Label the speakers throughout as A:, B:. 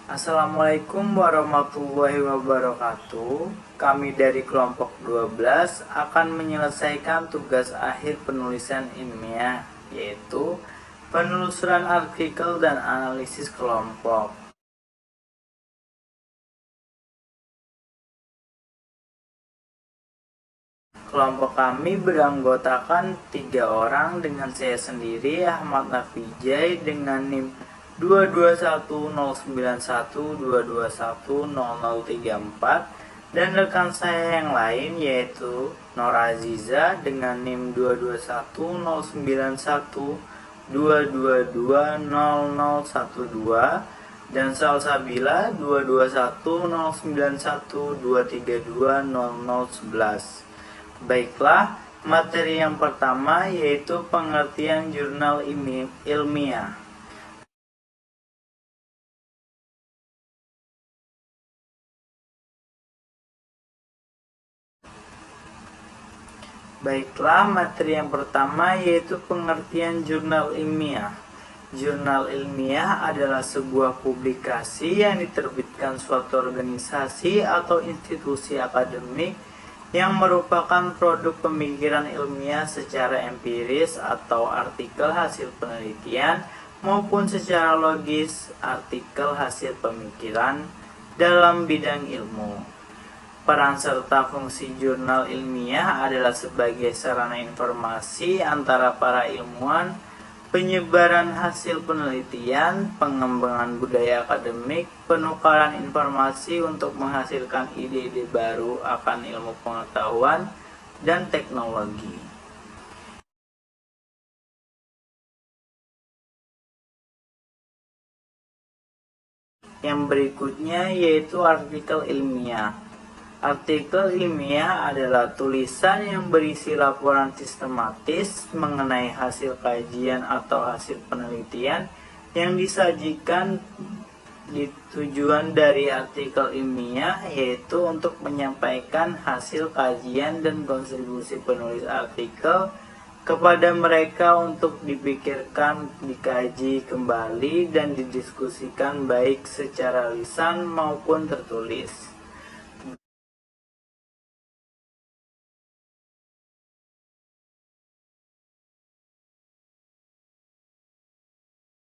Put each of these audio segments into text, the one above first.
A: Assalamualaikum warahmatullahi wabarakatuh. Kami dari kelompok 12 akan menyelesaikan tugas akhir penulisan ilmiah, yaitu penelusuran artikel dan analisis kelompok. Kelompok kami beranggotakan 3 orang dengan saya sendiri, Ahmad Nafijay, dengan NIM 2210912210034, dan rekan saya yang lain yaitu Nora Aziza dengan NIM 2210912220012 dan Salsabila 2210912320011. Baiklah, materi yang pertama yaitu pengertian jurnal ilmiah. Baiklah, materi yang pertama yaitu pengertian jurnal ilmiah. Jurnal ilmiah adalah sebuah publikasi yang diterbitkan suatu organisasi atau institusi akademik yang merupakan produk pemikiran ilmiah secara empiris atau artikel hasil penelitian maupun secara logis artikel hasil pemikiran dalam bidang ilmu. Peran serta fungsi jurnal ilmiah adalah sebagai sarana informasi antara para ilmuwan, penyebaran hasil penelitian, pengembangan budaya akademik, penukaran informasi untuk menghasilkan ide-ide baru akan ilmu pengetahuan dan teknologi. Yang berikutnya yaitu artikel ilmiah. Artikel ilmiah adalah tulisan yang berisi laporan sistematis mengenai hasil kajian atau hasil penelitian yang disajikan. Tujuan dari artikel ilmiah yaitu untuk menyampaikan hasil kajian dan kontribusi penulis artikel kepada mereka untuk dipikirkan, dikaji kembali, dan didiskusikan baik secara lisan maupun tertulis.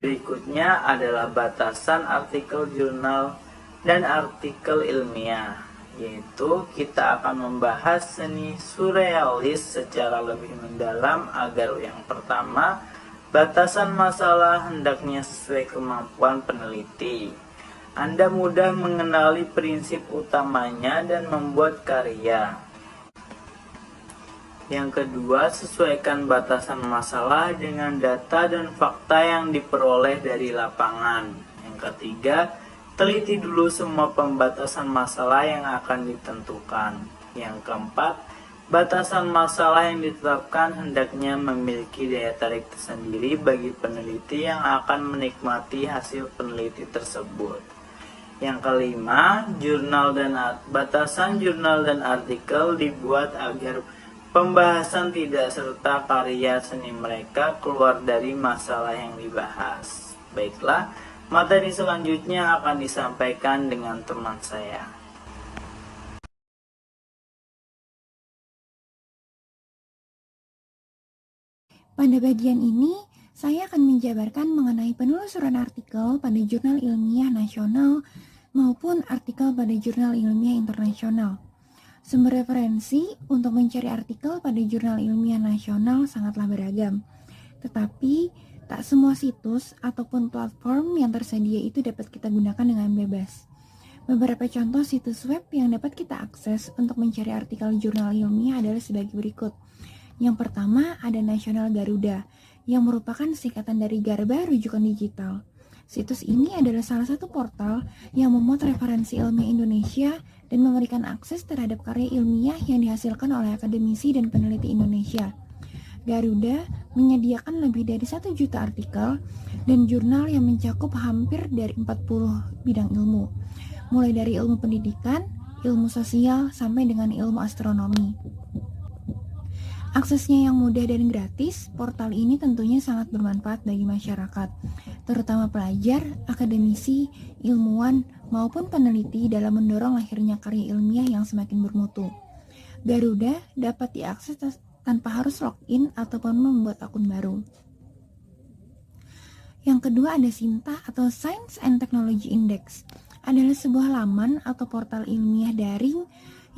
A: Berikutnya adalah batasan artikel jurnal dan artikel ilmiah, yaitu kita akan membahas seni surrealis secara lebih mendalam agar yang pertama, batasan masalah hendaknya sesuai kemampuan peneliti. Anda mudah mengenali prinsip utamanya dan membuat karya. Yang kedua, sesuaikan batasan masalah dengan data dan fakta yang diperoleh dari lapangan. Yang ketiga, teliti dulu semua pembatasan masalah yang akan ditentukan. Yang keempat, batasan masalah yang ditetapkan hendaknya memiliki daya tarik tersendiri bagi peneliti yang akan menikmati hasil peneliti tersebut. Yang kelima, batasan jurnal dan artikel dibuat agar pembahasan tidak serta karya seni mereka keluar dari masalah yang dibahas. Baiklah, materi selanjutnya akan disampaikan dengan teman saya.
B: Pada bagian ini, saya akan menjabarkan mengenai penelusuran artikel pada jurnal ilmiah nasional maupun artikel pada jurnal ilmiah internasional. Sumber referensi untuk mencari artikel pada jurnal ilmiah nasional sangatlah beragam, tetapi tak semua situs ataupun platform yang tersedia itu dapat kita gunakan dengan bebas. Beberapa contoh situs web yang dapat kita akses untuk mencari artikel jurnal ilmiah adalah sebagai berikut. Yang pertama ada Nasional Garuda, yang merupakan singkatan dari Garba Rujukan Digital. Situs ini adalah salah satu portal yang memuat referensi ilmiah Indonesia dan memberikan akses terhadap karya ilmiah yang dihasilkan oleh akademisi dan peneliti Indonesia. Garuda menyediakan lebih dari 1 juta artikel dan jurnal yang mencakup hampir dari 40 bidang ilmu, mulai dari ilmu pendidikan, ilmu sosial, sampai dengan ilmu astronomi. Aksesnya yang mudah dan gratis, portal ini tentunya sangat bermanfaat bagi masyarakat. terutama pelajar, akademisi, ilmuwan, maupun peneliti dalam mendorong lahirnya karya ilmiah yang semakin bermutu. Garuda dapat diakses tanpa harus login ataupun membuat akun baru. Yang kedua ada SINTA atau Science and Technology Index. Adalah sebuah laman atau portal ilmiah daring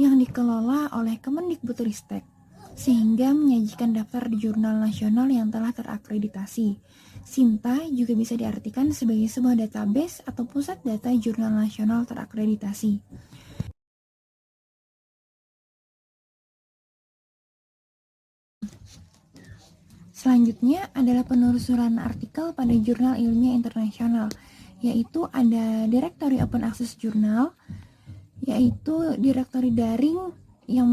B: yang dikelola oleh Kemendikbudristek, sehingga menyajikan daftar di jurnal nasional yang telah terakreditasi. SINTA juga bisa diartikan sebagai sebuah database atau pusat data jurnal nasional terakreditasi. Selanjutnya adalah penelusuran artikel pada jurnal ilmiah internasional, yaitu ada Directory Open Access Journal, yaitu direktori daring yang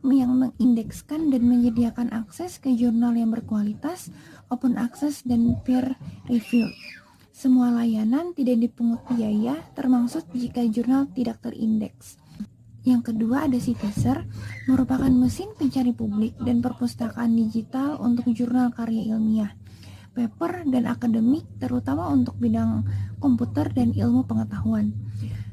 B: mengindekskan dan menyediakan akses ke jurnal yang berkualitas, open access, dan peer review. Semua layanan tidak dipungut biaya, termasuk jika jurnal tidak terindeks. Yang kedua ada Citizen, merupakan mesin pencari publik dan perpustakaan digital untuk jurnal karya ilmiah, paper, dan akademik, terutama untuk bidang komputer dan ilmu pengetahuan.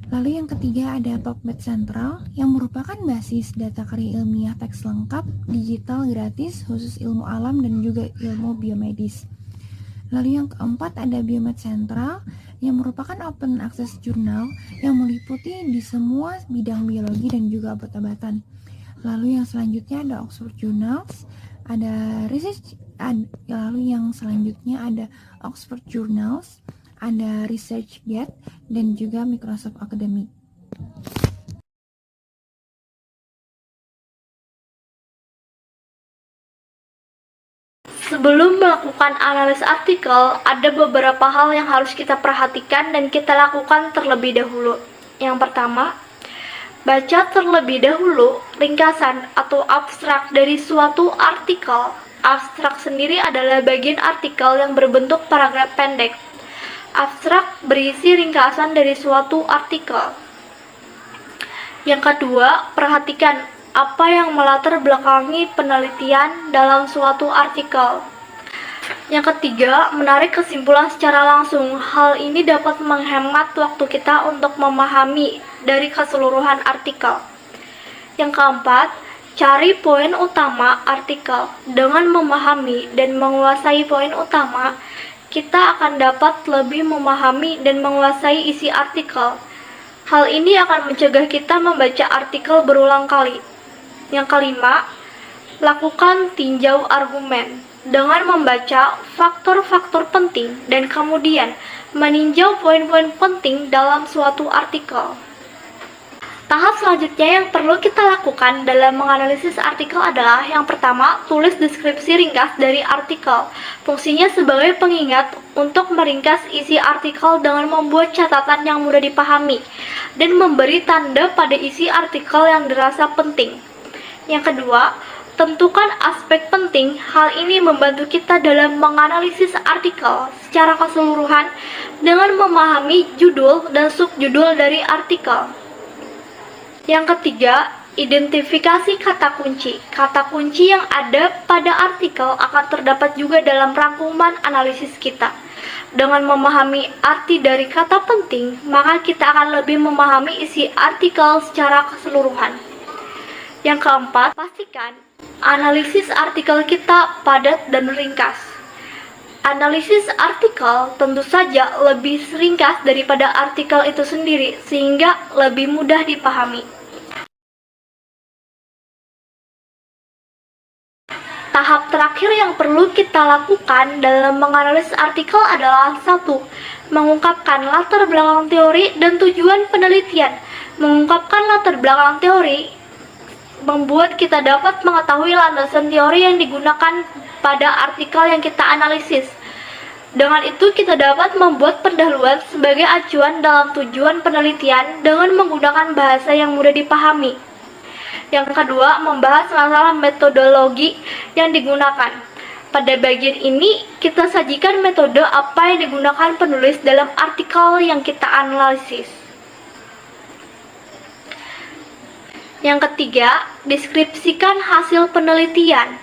B: Lalu yang ketiga ada PubMed Central, yang merupakan basis data karya ilmiah teks lengkap, digital, gratis, khusus ilmu alam dan juga ilmu biomedis. Lalu yang keempat ada Biomed Central, yang merupakan open access jurnal yang meliputi di semua bidang biologi dan juga obat-obatan. Lalu yang selanjutnya ada Oxford Journals, ada Oxford Journals, ada ResearchGate, dan juga Microsoft Academic.
C: Sebelum melakukan analis artikel, ada beberapa hal yang harus kita perhatikan dan kita lakukan terlebih dahulu. Yang pertama, baca terlebih dahulu ringkasan atau abstrak dari suatu artikel. Abstrak sendiri adalah bagian artikel yang berbentuk paragraf pendek. Abstrak berisi ringkasan dari suatu artikel. Yang kedua, perhatikan apa yang melatar belakangi penelitian dalam suatu artikel. Yang ketiga, menarik kesimpulan secara langsung. Hal ini dapat menghemat waktu kita untuk memahami dari keseluruhan artikel. Yang keempat, cari poin utama artikel. Dengan memahami dan menguasai poin utama, kita akan dapat lebih memahami dan menguasai isi artikel. Hal ini akan mencegah kita membaca artikel berulang kali. Yang kelima, lakukan tinjau argumen dengan membaca faktor-faktor penting dan kemudian meninjau poin-poin penting dalam suatu artikel. Tahap selanjutnya yang perlu kita lakukan dalam menganalisis artikel adalah yang pertama, tulis deskripsi ringkas dari artikel. Fungsinya sebagai pengingat untuk meringkas isi artikel dengan membuat catatan yang mudah dipahami dan memberi tanda pada isi artikel yang dirasa penting. Yang kedua, tentukan aspek penting. Hal ini membantu kita dalam menganalisis artikel secara keseluruhan dengan memahami judul dan subjudul dari artikel. Yang ketiga, identifikasi kata kunci. Kata kunci yang ada pada artikel akan terdapat juga dalam rangkuman analisis kita. Dengan memahami arti dari kata penting, maka kita akan lebih memahami isi artikel secara keseluruhan. Yang keempat, pastikan analisis artikel kita padat dan ringkas. Analisis artikel tentu saja lebih ringkas daripada artikel itu sendiri, sehingga lebih mudah dipahami. Tahap terakhir yang perlu kita lakukan dalam menganalisis artikel adalah 1. Mengungkapkan latar belakang teori dan tujuan penelitian. Mengungkapkan latar belakang teori membuat kita dapat mengetahui landasan teori yang digunakan pada artikel yang kita analisis. Dengan itu kita dapat membuat pendahuluan sebagai acuan dalam tujuan penelitian dengan menggunakan bahasa yang mudah dipahami. Yang kedua, membahas masalah metodologi yang digunakan. Pada bagian ini, kita sajikan metode apa yang digunakan penulis dalam artikel yang kita analisis. Yang ketiga, deskripsikan hasil penelitian.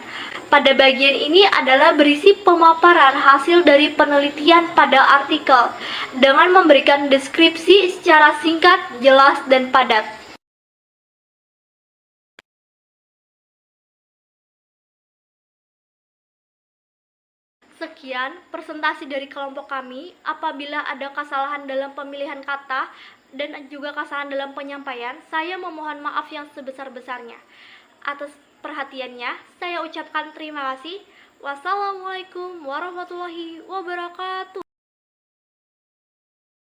C: pada bagian ini adalah berisi pemaparan hasil dari penelitian pada artikel dengan memberikan deskripsi secara singkat, jelas, dan padat. Sekian presentasi dari kelompok kami. Apabila ada kesalahan dalam pemilihan kata dan juga kesalahan dalam penyampaian, saya memohon maaf yang sebesar-besarnya. Atas perhatiannya, saya ucapkan terima kasih. Wassalamualaikum warahmatullahi wabarakatuh.